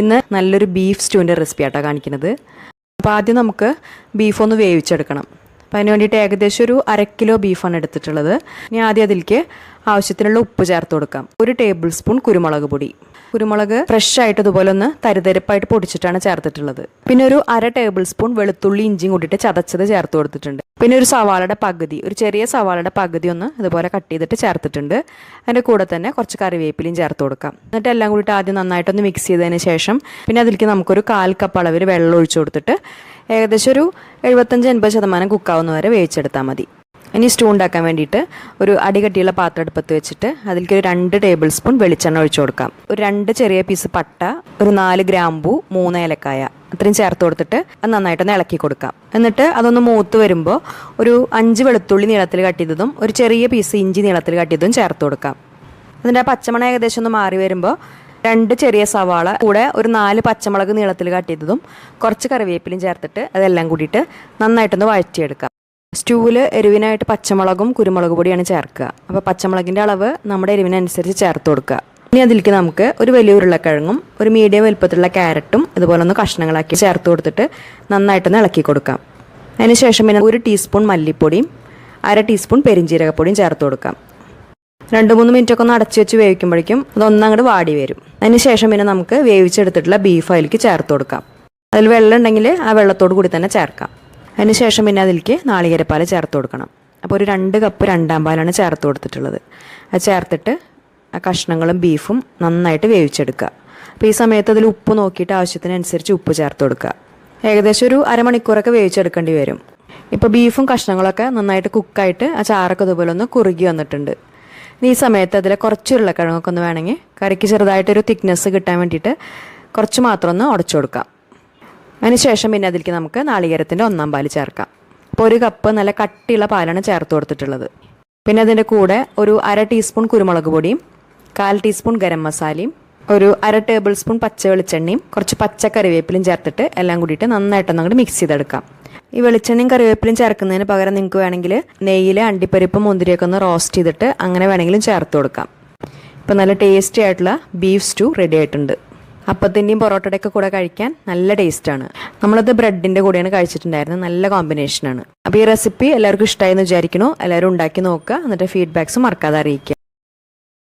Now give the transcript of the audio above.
ഇന്ന് നല്ലൊരു beef സ്റ്റൂവിൻ്റെ recipe ആട്ടോ കാണിക്കുന്നത്. അപ്പോൾ ആദ്യം നമുക്ക് ബീഫ് ഒന്ന് വേവിച്ചെടുക്കണം. അപ്പോൾ അതിന് വേണ്ടിയിട്ട് ഏകദേശം ഒരു 1/2 കിലോ ബീഫാണ് എടുത്തിട്ടുള്ളത്. ഇനി ആദ്യം അതിലേക്ക് ആവശ്യത്തിനുള്ള ഉപ്പ് ചേർത്ത് കൊടുക്കാം. 1 ടേബിൾ സ്പൂൺ കുരുമുളക് പൊടി. കുരുമുളക് ഫ്രഷ് ആയിട്ട് ഇതുപോലെ ഒന്ന് തരിതരിപ്പായിട്ട് പൊടിച്ചിട്ടാണ് ചേർത്തിട്ടുള്ളത്. പിന്നെ ഒരു 1/2 ടേബിൾ സ്പൂൺ വെളുത്തുള്ളി ഇഞ്ചിയും കൂട്ടിയിട്ട് ചതച്ചത് ചേർത്ത് കൊടുത്തിട്ടുണ്ട്. പിന്നെ ഒരു സവാളയുടെ പകുതി, ഒരു ചെറിയ സവാളയുടെ പകുതി ഒന്ന് ഇതുപോലെ കട്ട് ചെയ്തിട്ട് ചേർത്തിട്ടുണ്ട്. അതിൻ്റെ കൂടെ തന്നെ കുറച്ച് കറിവേപ്പിലയും ചേർത്ത് കൊടുക്കാം. എന്നിട്ട് എല്ലാം കൂടിയിട്ട് ആദ്യം നന്നായിട്ടൊന്ന് മിക്സ് ചെയ്തതിന് ശേഷം പിന്നെ അതിലേക്ക് നമുക്കൊരു 1/4 കപ്പ് അളവിൽ വെള്ളം ഒഴിച്ചു കൊടുത്തിട്ട് ഏകദേശം ഒരു 75-80% കുക്കാവുന്ന വരെ വേവിച്ചെടുത്താൽ മതി. ഇനി സ്റ്റൂ ഉണ്ടാക്കാൻ വേണ്ടിയിട്ട് ഒരു അടികട്ടിയുള്ള പാത്രം അടുപ്പത്ത് വെച്ചിട്ട് അതിലേക്ക് ഒരു 2 ടേബിൾ സ്പൂൺ വെളിച്ചെണ്ണ ഒഴിച്ചു കൊടുക്കാം. ഒരു 2 ചെറിയ പീസ് പട്ട, ഒരു 4 ഗ്രാമ്പൂ, 3 ഏലക്കായ അത്രയും ചേർത്ത് കൊടുത്തിട്ട് അത് നന്നായിട്ടൊന്ന് ഇളക്കി കൊടുക്കാം. എന്നിട്ട് അതൊന്ന് മൂത്ത് വരുമ്പോൾ ഒരു 5 വെളുത്തുള്ളി നീളത്തിൽ കട്ട് ചെയ്തതും ഒരു ചെറിയ പീസ് ഇഞ്ചി നീളത്തിൽ കട്ട് ചെയ്തതും ചേർത്ത് കൊടുക്കാം. അതിൻ്റെ ആ പച്ചമണം ഏകദേശം ഒന്ന് മാറി വരുമ്പോൾ 2 ചെറിയ സവാള കൂടെ ഒരു 4 പച്ചമുളക് നീളത്തിൽ കട്ട് ചെയ്തതും കുറച്ച് കറിവേപ്പിലയും ചേർത്തിട്ട് അതെല്ലാം കൂടിയിട്ട് നന്നായിട്ടൊന്ന് വഴറ്റിയെടുക്കാം. സ്റ്റൂവിൽ എരിവിനായിട്ട് പച്ചമുളകും കുരുമുളക് പൊടിയാണ് ചേർക്കുക. അപ്പോൾ പച്ചമുളകിൻ്റെ അളവ് നമ്മുടെ എരിവിനനുസരിച്ച് ചേർത്ത് കൊടുക്കുക. ഇനി അതിലേക്ക് നമുക്ക് ഒരു വലിയ ഉരുളക്കിഴങ്ങും ഒരു മീഡിയം വലുപ്പത്തിലുള്ള ക്യാരറ്റും ഇതുപോലെ ഒന്ന് കഷ്ണങ്ങളാക്കി ചേർത്ത് കൊടുത്തിട്ട് നന്നായിട്ടൊന്ന് ഇളക്കി കൊടുക്കാം. അതിനുശേഷം പിന്നെ 1 ടീസ്പൂൺ മല്ലിപ്പൊടിയും 1/2 ടീസ്പൂൺ പെരിഞ്ജീരകപ്പൊടിയും ചേർത്ത് കൊടുക്കാം. 2-3 മിനിറ്റൊക്കെ ഒന്ന് അടച്ചു വെച്ച് വേവിക്കുമ്പോഴേക്കും അതൊന്നങ്ങോട്ട് വാടി വരും. അതിനുശേഷം പിന്നെ നമുക്ക് വേവിച്ചെടുത്തിട്ടുള്ള ബീഫ് അതിലേക്ക് ചേർത്ത് കൊടുക്കാം. അതിൽ വെള്ളം ഉണ്ടെങ്കിൽ ആ വെള്ളത്തോട് കൂടി തന്നെ ചേർക്കാം. അതിനുശേഷം പിന്നെ അതിലേക്ക് നാളികേരപ്പാൽ ചേർത്ത് കൊടുക്കണം. അപ്പോൾ ഒരു 2 കപ്പ് 2/2 പാലാണ് ചേർത്ത് കൊടുത്തിട്ടുള്ളത്. അത് ചേർത്തിട്ട് ആ കഷ്ണങ്ങളും ബീഫും നന്നായിട്ട് വേവിച്ചെടുക്കുക. അപ്പോൾ ഈ സമയത്ത് അതിൽ ഉപ്പ് നോക്കിയിട്ട് ആവശ്യത്തിനനുസരിച്ച് ഉപ്പ് ചേർത്ത് കൊടുക്കുക. ഏകദേശം ഒരു അരമണിക്കൂറൊക്കെ വേവിച്ചെടുക്കേണ്ടി വരും. ഇപ്പോൾ ബീഫും കഷ്ണങ്ങളൊക്കെ നന്നായിട്ട് കുക്കായിട്ട് ആ ചാറൊക്കെ ഇതുപോലെ ഒന്ന് കുറുകി വന്നിട്ടുണ്ട്. ഈ സമയത്ത് അതിൽ കുറച്ച് ഉരുളക്കിഴങ്ങൊക്കെ ഒന്ന് വേണമെങ്കിൽ കറിക്ക് ചെറുതായിട്ടൊരു തിക്നെസ് കിട്ടാൻ വേണ്ടിയിട്ട് കുറച്ച് മാത്രം ഒന്ന് ഉടച്ചു കൊടുക്കാം. അതിനുശേഷം പിന്നെ അതിലേക്ക് നമുക്ക് നാളികേരത്തിൻ്റെ 1/4 പാല് ചേർക്കാം. അപ്പോൾ 1 കപ്പ് നല്ല കട്ടിയുള്ള പാലാണ് ചേർത്ത് കൊടുത്തിട്ടുള്ളത്. പിന്നെ അതിൻ്റെ കൂടെ ഒരു 1/2 ടീസ്പൂൺ കുരുമുളക് പൊടിയും 1/4 ടീസ്പൂൺ ഗരം മസാലയും ഒരു 1/2 ടേബിൾ സ്പൂൺ പച്ച വെളിച്ചെണ്ണയും കുറച്ച് പച്ച കറിവേപ്പിലയും ചേർത്തിട്ട് എല്ലാം കൂടിയിട്ട് നന്നായിട്ടൊന്ന് അങ്ങോട്ട് മിക്സ് ചെയ്തെടുക്കാം. ഈ വെളിച്ചെണ്ണയും കറിവേപ്പിലയും ചേർക്കുന്നതിന് പകരം നിങ്ങൾക്ക് വേണമെങ്കിൽ നെയ്യിൽ അണ്ടിപ്പരിപ്പ് മുന്തിരിയൊക്കെ ഒന്ന് റോസ്റ്റ് ചെയ്തിട്ട് അങ്ങനെ വേണമെങ്കിലും ചേർത്ത് കൊടുക്കാം. ഇപ്പോൾ നല്ല ടേസ്റ്റി ആയിട്ടുള്ള ബീഫ് സ്റ്റൂ റെഡി ആയിട്ടുണ്ട്. അപ്പത്തിൻ്റെയും പൊറോട്ടയുടെയൊക്കെ കൂടെ കഴിക്കാൻ നല്ല ടേസ്റ്റാണ്. നമ്മളത് ബ്രെഡിൻ്റെ കൂടെയാണ് കഴിച്ചിട്ടുണ്ടായിരുന്നത്. നല്ല കോമ്പിനേഷനാണ്. അപ്പോൾ ഈ റെസിപ്പി എല്ലാവർക്കും ഇഷ്ടമായെന്ന് വിചാരിക്കുന്നു. എല്ലാവരും ഉണ്ടാക്കി നോക്കുക. എന്നിട്ട് ഫീഡ്ബാക്ക്സ് മറക്കാതെ അറിയിക്കുക.